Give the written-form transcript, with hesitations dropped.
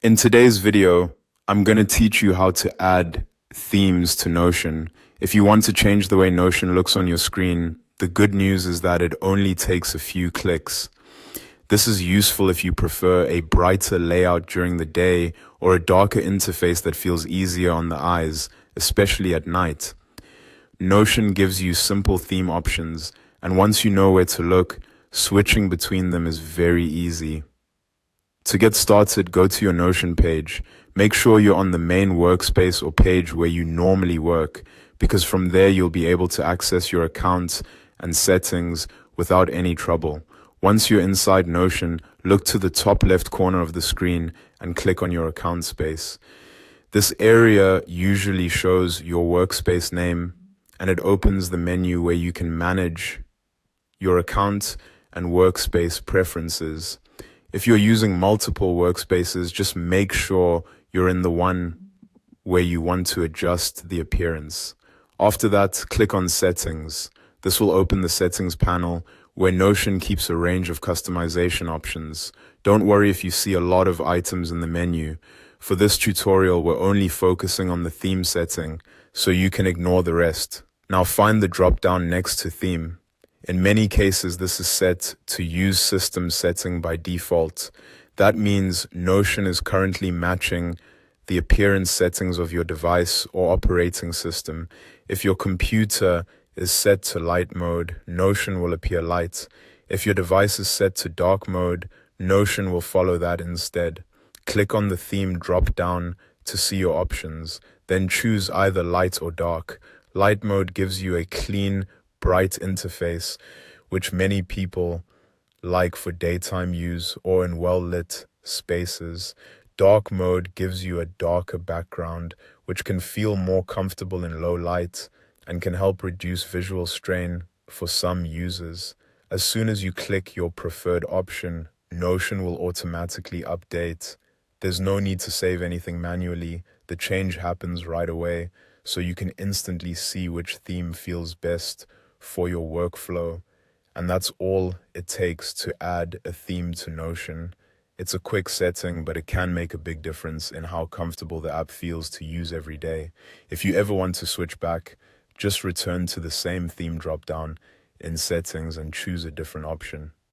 In today's video, I'm going to teach you how to add themes to Notion. If you want to change the way Notion looks on your screen, the good news is that it only takes a few clicks. This is useful if you prefer a brighter layout during the day or a darker interface that feels easier on the eyes, especially at night. Notion gives you simple theme options, and once you know where to look, switching between them is very easy. To get started, go to your Notion page. Make sure you're on the main workspace or page where you normally work, because from there you'll be able to access your accounts and settings without any trouble. Once you're inside Notion, look to the top left corner of the screen and click on your account space. This area usually shows your workspace name, and it opens the menu where you can manage your account and workspace preferences. If you're using multiple workspaces, just make sure you're in the one where you want to adjust the appearance. After that, click on Settings. This will open the Settings panel where Notion keeps a range of customization options. Don't worry if you see a lot of items in the menu. For this tutorial, we're only focusing on the theme setting, so you can ignore the rest. Now find the drop-down next to Theme. In many cases, this is set to Use System Setting by default. That means Notion is currently matching the appearance settings of your device or operating system. If your computer is set to light mode, Notion will appear light. If your device is set to dark mode, Notion will follow that instead. Click on the theme drop-down to see your options, then choose either light or dark. Light mode gives you a clean, bright interface, which many people like for daytime use or in well-lit spaces. Dark mode gives you a darker background, which can feel more comfortable in low light and can help reduce visual strain for some users. As soon as you click your preferred option, Notion will automatically update. There's no need to save anything manually. The change happens right away, so you can instantly see which theme feels best for your workflow. And that's all it takes to add a theme to Notion. It's a quick setting, but it can make a big difference in how comfortable the app feels to use every day. If you ever want to switch back, just return to the same theme drop-down in settings and choose a different option.